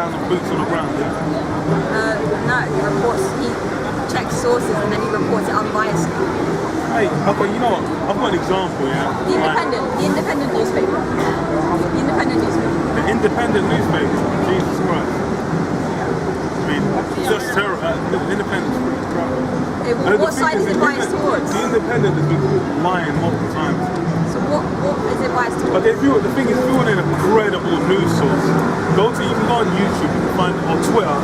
down and boots on the ground, yeah? No, he checks sources and then he reports it unbiased. Hey, okay, you know what? I've got an example, yeah? The Independent newspaper. The Independent newspaper? Jesus Christ. I mean, just terrible. The Independent's pretty crap. What side is it biased towards? The Independent has been lying multiple times. So what is it biased towards? Okay, the thing is, if you want an incredible news source, you can go on YouTube, you can find it on Twitter,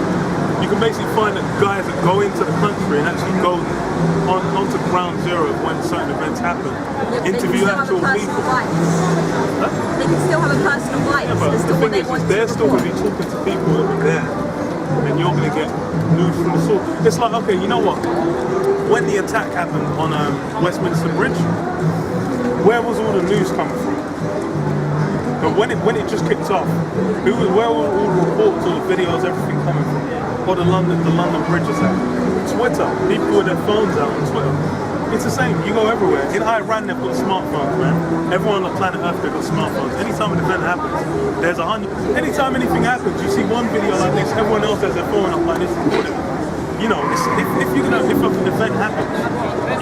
you can basically find that guys that go into the country and actually go onto ground zero when certain events happen, interview actual people. Huh? They can still have a personal bias as to what they want to they're still going to be talking to people that are there, and you're going to get news from the source. It's like, okay, you know what? When the attack happened on Westminster Bridge, where was all the news coming from? But when it just kicked off, where were all the reports, all the videos, everything coming from? Or the London Bridge attack? Twitter. People with their phones out on Twitter. It's the same. You go everywhere. In Iran, they've got smartphones, man. Everyone on the planet Earth, they've got smartphones. Anytime an event happens, there's 100. Anytime anything happens, you see one video like this, everyone else has their phone up like this, recording. You know, if an event happens,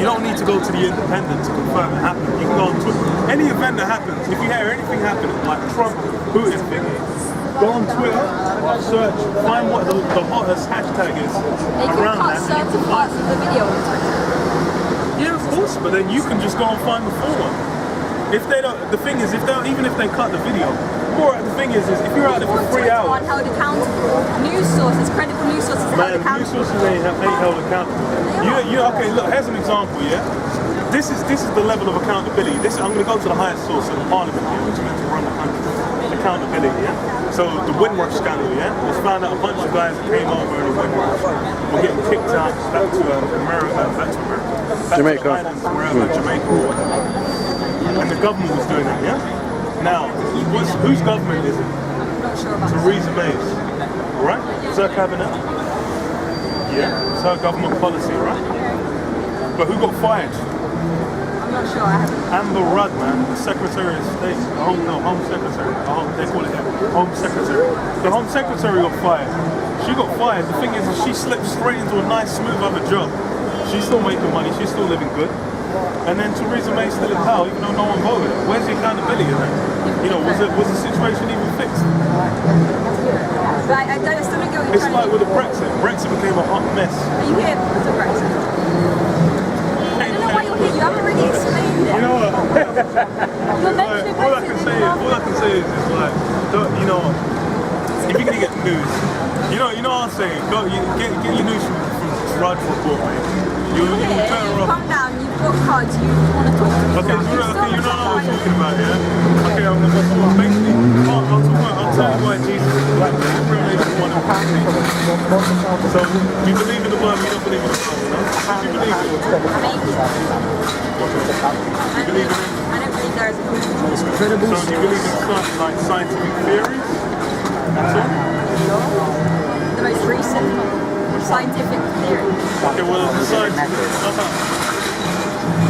you don't need to go to the Independent to confirm it happened. You can go on Twitter. Any event that happens, if you hear anything happening, like Trump, Putin thing, go on Twitter, search, find what the hottest hashtag is around that. They can cut certain parts of the video on Twitter. Yeah, of course, but then you can just go and find the full one. If they don't, the thing is, even if they cut the video, the thing is if you're out there for 3 hours. Aren't held accountable. News sources, credible news sources are held accountable. News sources ain't held accountable. Okay, look, here's an example, yeah? This is the level of accountability. I'm going to go to the highest source in the parliament here, which is meant to run the country. Accountability, yeah? So the Windrush scandal, yeah? It was found out a bunch of guys that came over in the Windrush were getting kicked out back to America, Jamaica. Islands, wherever, Jamaica or whatever. And the government was doing that, yeah? Now, whose government is it? I'm not sure about Theresa May's, right? It's her cabinet. Yeah, it's her government policy, right? But who got fired? I'm not sure, I haven't. Amber Rudd, man, the Secretary of State, Home Secretary. They call it Home Secretary. The Home Secretary got fired. She got fired. The thing is, she slipped straight into a nice, smooth other job. She's still making money. She's still living good. And then Theresa May's still in power, even though no one voted. Where's the accountability in that? You know, was the situation even fixed? But I still don't get what you're It's like with the Brexit. Brexit became a hot mess. Are you here because of Brexit? I don't know why you're here. You haven't really explained it. You know what? You're mentioning all I can say is like, you know, if you're gonna get news, you know what I'm saying? Get your news from Drudge Report, mate. You're better off. Come down, you've got cards, you want to talk to me. Okay, you know what I'm talking about, yeah? Okay, I'm gonna talk about basically, I'll tell you why Jesus is black, man. It's really one of the things. So, you believe in the Bible, you don't believe in the Bible, no? You believe in it? Maybe. You believe in it? I don't believe there is a God. So, you believe in like scientific theories? That's all? The most recent scientific theory. Okay, well, the scientific,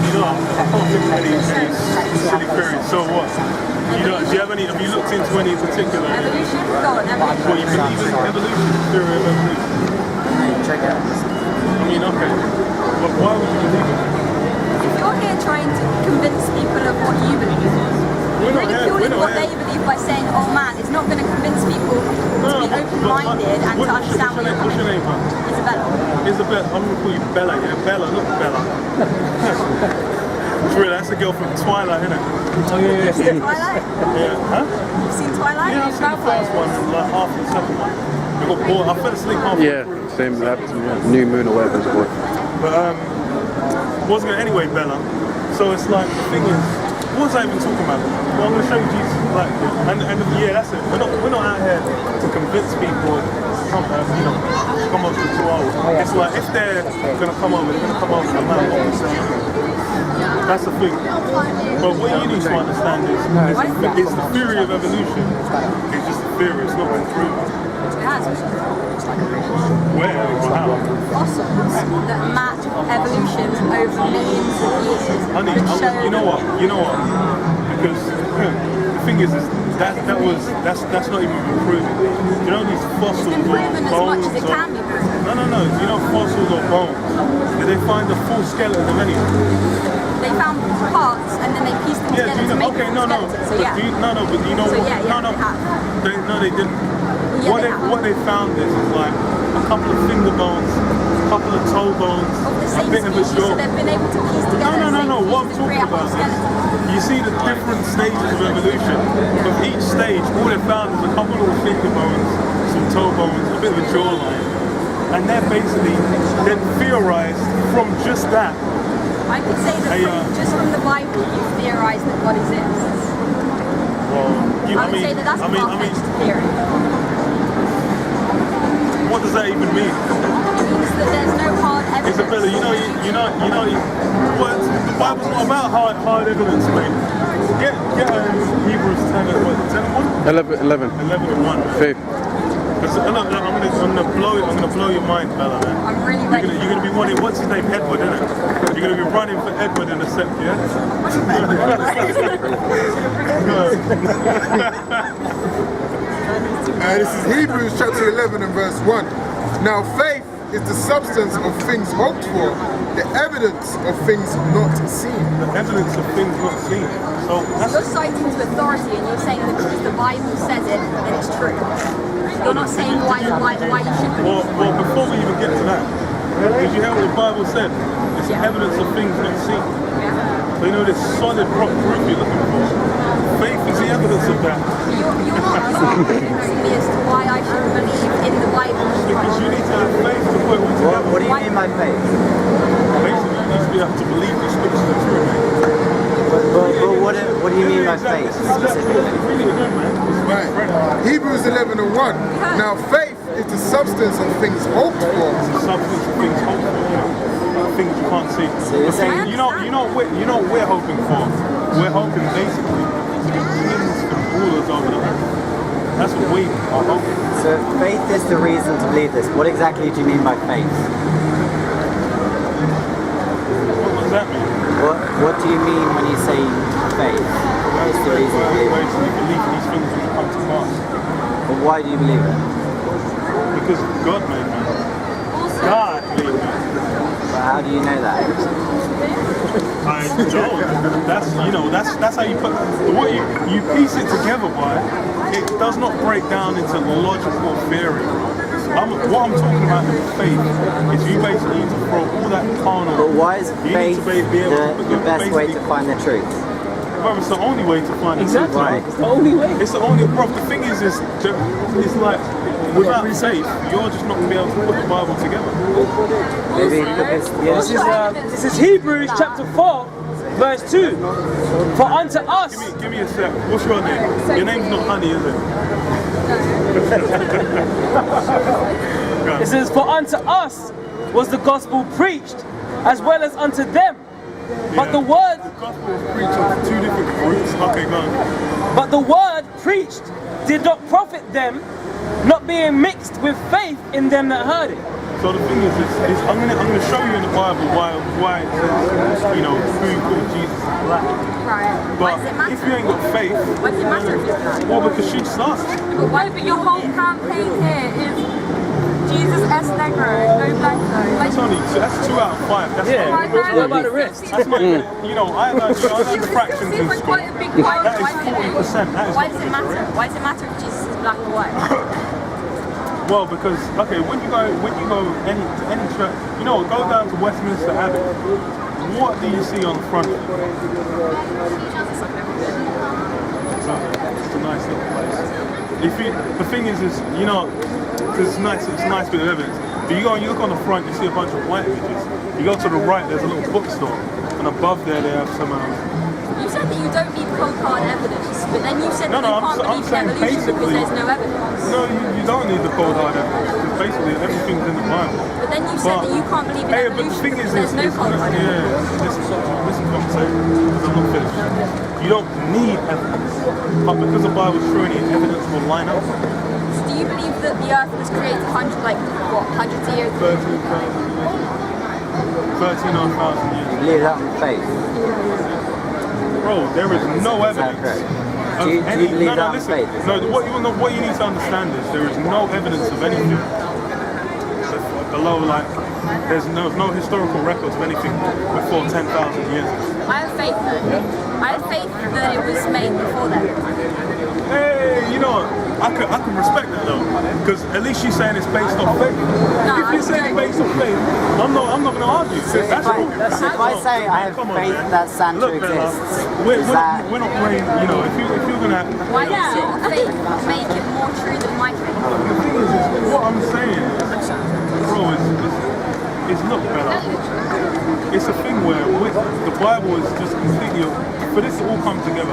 you know, I can't think of any silly theories, so what? Have you looked into any particular? Evolution? Go on, evolution. Well, you believe in evolution, theory of evolution? Check it out. I mean, okay, but why would you believe in it? If you're here trying to convince people of what you believe, ridiculing what they believe by saying, oh man, it's not going to convince people to be open-minded and to understand where you're coming from. Isabella, I'm going to call you Bella, yeah? Bella, look Bella. That's a girl from Twilight, isn't it? Oh yeah. You've seen Twilight? Yeah, huh? You've seen Twilight? Yeah, I've seen the first one and like half the second one. I got bored, I fell asleep half the Yeah, same happened to me. New Moon or whatever it's called. But wasn't it anyway, Bella? So it's like, the thing is, what was I even talking about? Well, I'm going to show you Jesus, like, and yeah, that's it. We're not out here to convince people to come over to 2 hours. It's like, if they're going to come over, they're going to come over no matter what we say. That's the thing. But what you need to understand is it's the theory of evolution. It's just a theory, it's not been proven. It has. Where or how? Fossils that map evolution over millions of years. Honey, you know what? Because the thing is that's not even been proven. You know these fossils It's been proven or as bones much as it can be proven. No. You know fossils or bones? Did they find the full skeleton of anyone? They found parts and then they pieced them Yeah, together to make the skeleton. So yeah. But you know So what? yeah, no. they have. They didn't. Well, yeah, What they found is like a couple of finger bones, a couple of toe bones, Of the a same bit of a species, jaw. so they've been able to piece together. No. the What I'm same pieces to create talking a whole about is skeleton. you see the different stages of evolution. From each stage, all they found is a couple of finger bones, some toe bones, a bit of a jawline, and they're theorized from just that. I could say that just from the Bible, you've theorized that God exists. Well, I would say that that's a far-fetched theory. What does that even mean? It means that there's no hard evidence. Isabella, what? The Bible's not about hard evidence, mate. Get Hebrews 10 and what? 10 and 1? 11. 11 and 1. Faith. I'm gonna blow your mind, fella, man. I'm really ready. You're gonna be wanting, what's his name, Edward, isn't it? You're gonna be running for Edward in a sec, yeah? This is Hebrews chapter 11 and verse 1. Now faith is the substance of things hoped for, the evidence of things not seen. The evidence of things not seen. So You're citing to authority and you're saying that because the Bible says it, then it's true. You're not saying why you should believe it. well, before we even get to that, did you hear what the Bible said? It's Yeah. evidence of things not seen. Yeah. So you know this solid proof you're looking for. Faith is the evidence of that. You're not convincing me as to why I should believe in the Bible. Because you need to have faith to put it all together. What do you mean by faith? Basically, you need to be able to believe the scriptures are true, mate. But what do you mean by faith specifically? It's really good, man. Right. Hebrews 11 and 1. Now faith is the substance of things hoped for. It's the substance of things hoped for, you know, things you can't see. So you're saying You know what we're hoping for? We're hoping basically to be kings and rulers over the earth. That's what we are hoping. so faith is the reason to believe this. What exactly do you mean by faith? What does that mean? What do you mean when you say faith? What's the reason to believe it? Basically believe these things will come to pass. But why do you believe it? Because God made man. God made man. But how do you know that? I don't. That's how you put what you piece it together by. It does not break down into logical theory. What I'm talking about in faith is you basically need to throw all that carnal. But why is you faith need to be able to the best way to find the truth? Well, it's the only way to find the truth. Right. It's the only way. It's the only. Bro, the thing is it's like without faith, you're just not gonna be able to put the Bible together. Maybe because This is Hebrews chapter 4, verse 2. For unto us, Give me a sec. What's your name? Your name's not Honey, is it? it says, for unto us was the gospel preached, as well as unto them. But the word, The gospel was preached to two different groups. Okay, go on. but the word preached did not profit them, not being mixed with faith in them that heard it. So the thing is I'm gonna show you in the Bible why it says, you know, who called Jesus black. Right. Why But does it matter? if you ain't got faith, Why does it matter if it's black? well, because she started. But why? But your whole campaign here is Jesus S Negro, no blanco. That's 2 out of 5. That's Yeah. not, What about the rest? that's not, you know, I learned fractions in It's school. quite a big point. That is 40%. That is Why does it matter? Why does it matter if Jesus is black or white? Well, because when you go any church, you know, go down to Westminster Abbey. What do you see on the front of it? It's a nice little place. The thing is, you know, because it's a nice bit of evidence. But you go and you look on the front, you see a bunch of white images. You go to the right, there's a little bookstore, and above there they have some. You said that you don't need cold hard evidence, but then you said that you I'm can't believe in saying evolution because basically- there's no evidence. No, you don't need the cold hard evidence. Because basically everything's in the Bible. But then you said that you can't believe in But the evolution thing because is, there's no cold hard evidence. yeah, this is what I'm saying. Because I'm not finished. You don't need evidence, but because the Bible's true, any evidence will line up. Do you believe that the earth was created hundreds of years ago? 13,500 years. you believe that on faith. Bro, there is no Is that evidence. correct? Do you believe no, that on listen. faith? No, what you need to understand is there is no evidence of anything below, like, there's no historical records of anything before 10,000 years. I have faith I have faith that it was made before then. Hey, you know what? I can respect that though, because at least she's saying it's based on faith. If you're saying it's based on faith, I'm not going to argue. So if I say I have faith that Santa exists, we're not praying. You know, if you're going to, Why does your faith make it more true than my faith? the thing is what I'm saying, bro, is look, Bella. It's a thing where the Bible is just completely. For this to all come together,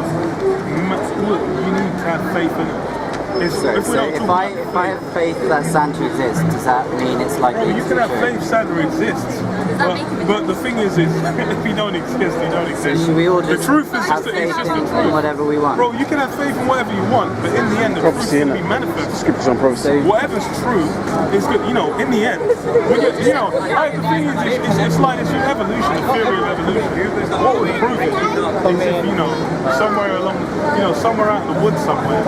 look, you need to have faith in it. So if I have faith that Santa exists, does that mean it's likely you to can be have true? faith Santa exists, but the thing is if you don't exist, you don't So exist. should we all just the truth is have just, faith it's just the in truth. whatever we want? Bro, you can have faith in whatever you want, but in the end, the truth Prophecy, will be innit? manifest. Scriptures on prophecy. Whatever's true is good. You know, in the end, you know, like, the thing is, it's like it's your evolution, the theory of evolution. What would prove it is if, you know, somewhere along, you know, somewhere out in the woods somewhere,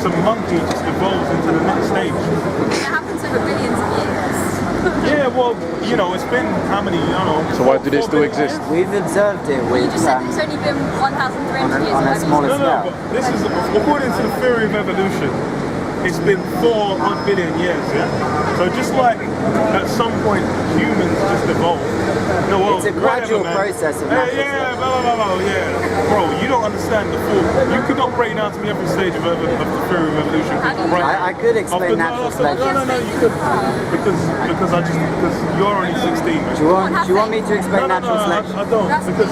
some monkey just evolves into the next stage. It happens over billions of years. Yeah, well, you know, it's been how many, I don't know. So why do they 4 still billion exist? years? We've observed it You with just said it's only been 1,300 years. on a Why do you- smaller No, scale. but this is, according to the theory of evolution, it's been 4 billion years, yeah? So just like at some point humans just evolved. No, well, It's a gradual whatever, man. process of Yeah, natural yeah, blah, blah, blah, blah, yeah. Bro, you don't understand the full. You could not break down to me every stage of the theory of evolution. How do you- I could explain natural selection. No, you could. Because you're only 16, man. Do you want me to explain natural selection? I don't, because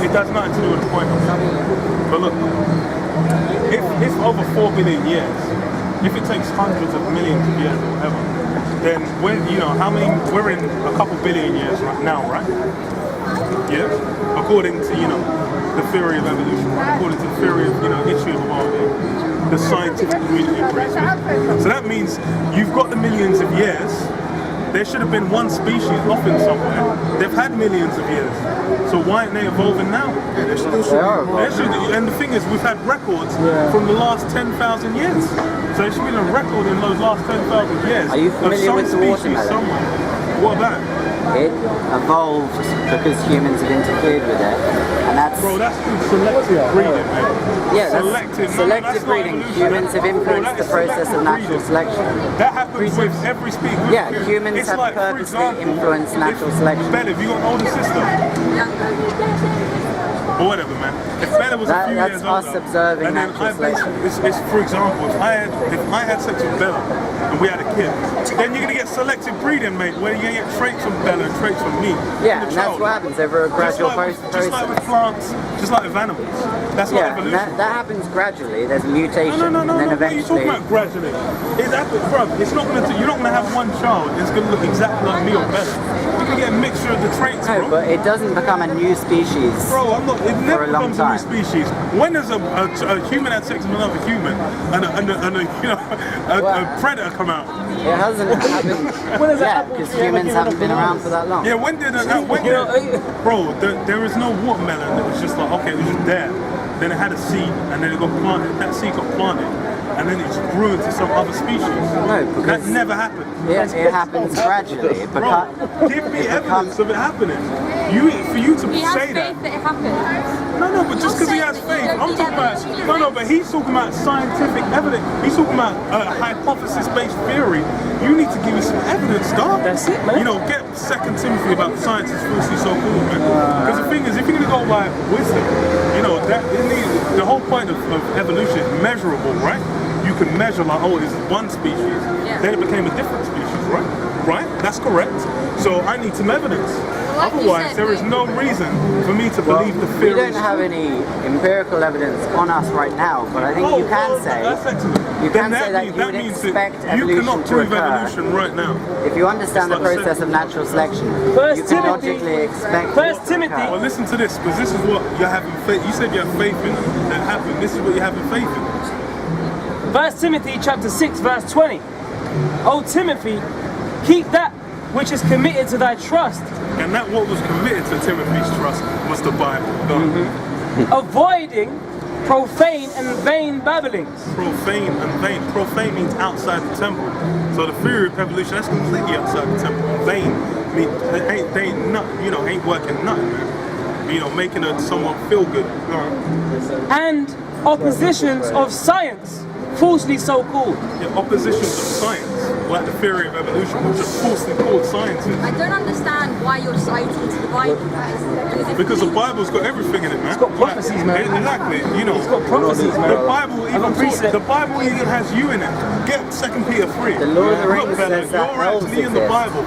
it has nothing to do with the point. But look, if over 4 billion years, if it takes hundreds of millions of years or whatever, then when, you know, how many, we're in a couple billion years right now, right? Yeah? According to, you know, the theory of evolution, right? According to the theory of, you know, history of the world, the scientific community agrees with. So that means you've got the millions of years. There should have been one species off in somewhere. They've had millions of years. So why aren't they evolving now? They are. There should, and the thing is, we've had records from the last 10,000 years. So there should be a record in those last 10,000 years Are you of familiar some with the species watermelon? somewhere. What about? It evolved because humans have interfered with it, and that's Bro, that's called selective breeding, man. yeah, that's Selective, selective breeding. Humans have influenced the process of natural selection. That happens with every species. Yeah, humans It's have like, for purposely example, influenced natural selection. Ben, have you got an older sister? Or whatever, man. If Bella was a few That's years us older, observing and then natural selection. it's for example, if I had sex with Bella and we had a kid, then you're gonna get selective breeding, mate, where you're gonna get traits from Bella and traits from me. Yeah, from the and that's child. what happens over a gradual Just like with process. plants, just like with animals. That's what Yeah, and evolution. that happens gradually. There's a mutation, No, and then what are you eventually. talking about gradually? It happens, bro. It's not gonna. You're not gonna have one child. It's gonna look exactly like me or better. You can get a mixture of the traits, No, bro. but it doesn't become a new species. Bro, I'm not. It never a long becomes a new time. species. When does a human had sex with another human and a predator come out? It hasn't happened When does that yet happen? because Yeah, humans like, haven't been around for that long. Yeah, when did bro? There is no watermelon that was just like, okay, it was just there. Then it had a seed, and then it got planted. That seed got planted, and then it just grew into some other species. No, That because never happened. it happens gradually. It Bro, becomes. give me evidence of it happening. For you to He has say faith that. that it happened. No, but just because he has faith, I'm talking about. No, but he's talking about scientific evidence. He's talking about hypothesis-based theory. You need to give me some evidence, dog. That's it, man. You know, get 2 Timothy about science is falsely so cool, man. Because the thing is, if you're gonna go by wisdom, you know that the whole point of evolution is measurable, right? You can measure like, oh, this is one species, then it became a different species, right? Right? That's correct. So I need some evidence. like you Otherwise, said, there is no reason for me to believe the We theory. don't have any empirical evidence on us right now, but I think you can say That's excellent. you Then can say that means- you would means expect that you evolution cannot to prove occur. evolution right now. If you understand the It's like process of natural selection, First you can Timothy- logically expect First it to Timothy- occur. Well, listen to this, because this is what you're having faith. You said you have faith in that happened. This is what you're having faith in. 1 Timothy chapter 6 verse 20. O Timothy, keep that which is committed to thy trust, And that what was committed to Timothy's trust was the Bible. Go on. avoiding profane and vain babblings. Profane and vain. Profane means outside the temple. So the theory of evolution, that's completely outside the temple. Vain means they ain't working nothing, man. You know, making someone feel good. And oppositions of science, falsely so called. Yeah, oppositions of science, like the theory of evolution, which is falsely called sciences. I don't understand why you're citing to the Bible, guys. Because the Bible's got everything in it, man. It's got prophecies, man. Exactly, you know. It's got prophecies, man. The Bible even has you in it. Get 2 Peter 3. The Lord of the Rings Look, Bella, says that you're elves actually in the exist. Bible.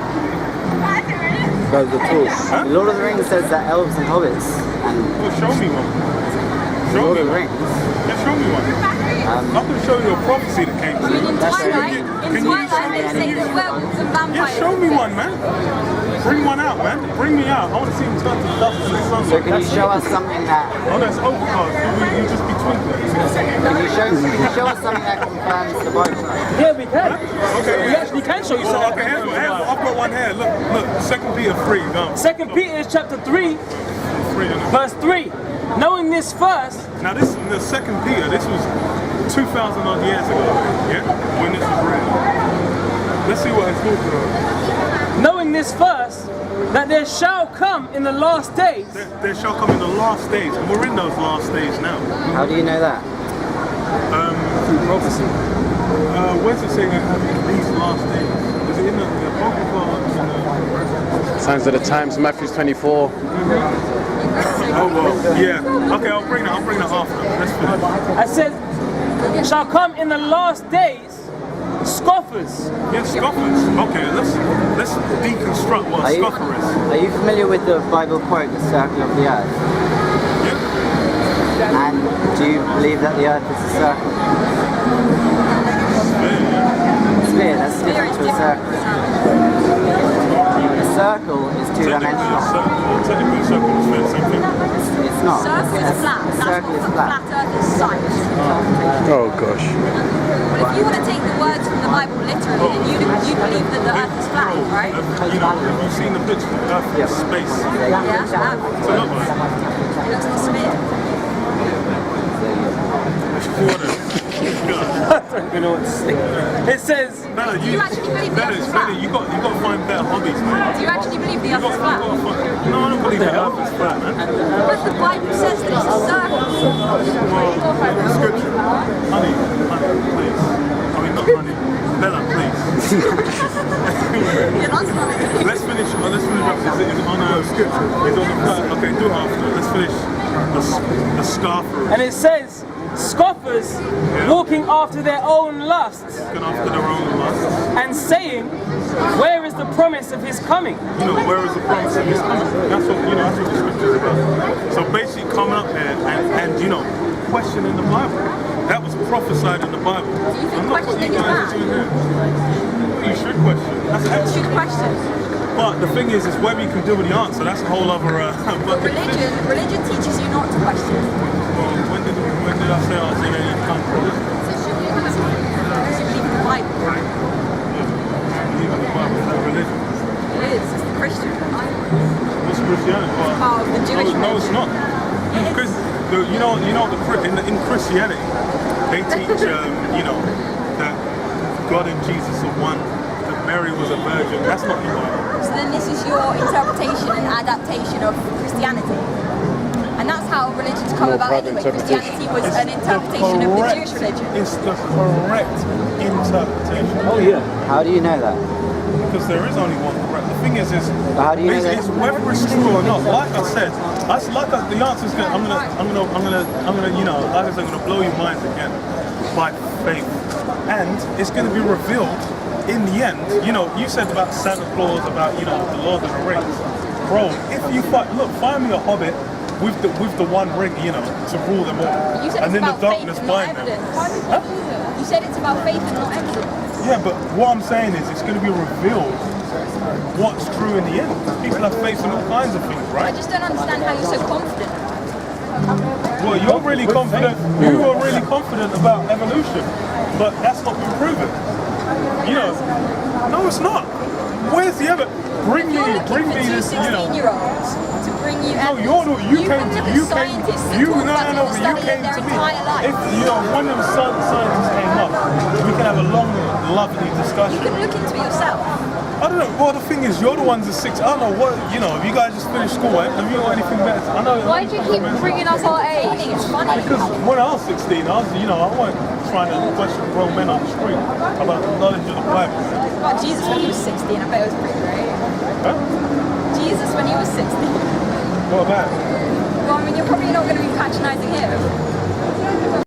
Those are the tools. Huh? The Lord of the Rings says that elves and hobbits and Well, show me one. the Show Lord me of the one. Rings. Yeah, show me one. I can show you a prophecy that came I mean, in true. Twilight, Can you show they say me? that werewolves and vampires. Yeah, show me one, man. Bring one out, man. Bring me out. I want to see him turn to dust in the sun. So can you show us something that Oh, that's overcast. You just be twinkling. can you show us something that confirms the Bible? Yeah, we can. Okay, We actually can show you Oh, something. okay, I've got one here. Look, 2 Peter 3. Go. 2 Peter chapter 3, 3 in it. verse 3. Knowing this first, Now this, the 2 Peter, this was 2,000 odd years ago, yeah? When this was written. Let's see what it's talking about. knowing this first, that there shall come in the last days. There shall come in the last days, and we're in those last days now. How do you know that? Through prophecy. Where's it saying these last days? Is it in the Apocrypha? Signs of the times, Matthew 24. Oh well, yeah. Okay, I'll bring that after. Let's finish. I said, shall come in the last days scoffers. Yeah, scoffers. Okay, let's deconstruct what a scoffer is. Are you familiar with the Bible quote, the circle of the earth? Yeah. And do you believe that the earth is a circle? Sphere, that's different to a circle. A circle is two-dimensional. Technically, a circle is the same thing. It's not. Circle is flat. A That's circle is what flat. flat earth is sight. Oh gosh. Well, if you want to take the words from the Bible literally, then you believe that the earth is flat, right? You know, have you seen the picture of Earth in space? Yeah, I have. So look like. It looks like a sphere. You know what to say. It says, Bella, Do you actually believe the earth is flat? you got to find better hobbies, man. Do you actually believe the earth is flat? No, I don't believe the Earth is flat, man. But the Bible says that it's a circle. Well, scripture. Honey, please. I mean, not honey. Bella, please. You're not smiling. Let's finish up. Is it on scripture? Is it on the okay, do it after. Let's finish the scoffer. and it says, scoffers walking after their own lusts Looking after their own lusts. and saying, where is the promise of his coming? You know, where is the promise of his coming? That's what the scripture is about. So basically coming up there and you know, questioning the Bible. That was prophesied in the Bible. Do you think I'm not what you questioning is guys are doing here. You should question. That's You excellent. should question. But the thing is whether you can deal with the answer. That's a whole other But religion teaches you not to question. Well, when did I say I was in any kind of religion? Because you believe in the Bible. Believe in the Bible, is that religion? It is. It's the Christian. What's Christianity? part of the Jewish No, it's not. Because you know, in Christianity, they teach you know that God and Jesus are one. That Mary was a virgin. That's not the Bible. So then this is your interpretation and adaptation of Christianity. And that's how religion's come More about private anyway. Christianity was an interpretation of the Jewish religion. It's the correct interpretation. Oh yeah. How do you know that? Because there is only one correct. The thing is But how do you know that? it's whether it's true or not. Like I said, the answer is I'm gonna, you know, like I said, I'm gonna blow your minds again by faith, and it's gonna be revealed in the end. You know, you said about Santa Claus, about you know the Lord of the Rings, bro. If you find me a hobbit with the one ring, you know, to rule them all, You said and it's then the about faith darkness and not bind them. evidence. Huh? You said it's about faith and not evidence. Yeah, but what I'm saying is it's going to be revealed what's true in the end. People have faith in all kinds of things, I right? just don't understand how you're so confident. Well, you're really confident. You are really confident about evolution, but that's not been proven. you know, no, it's not. Where's the evidence? Bring me this, you know. 16-year-olds to bring you No, evidence. you came to me. If, you know, one of the scientists came up, we can have a long, lovely discussion. You can look into it yourself. I don't know. Well, the thing is, you're the ones at 6. I don't know what, you know, if you guys just finished school, have you got anything better? I know. Why do you keep bringing up our age? It's funny. Because when I was 16, I was, you know, I wasn't trying to question grown men on the street about the knowledge of the Bible. Well, Jesus when he was 16, I bet it was pretty great. Huh? Jesus when he was 16. What about? Well, I mean, you're probably not going to be patronising him.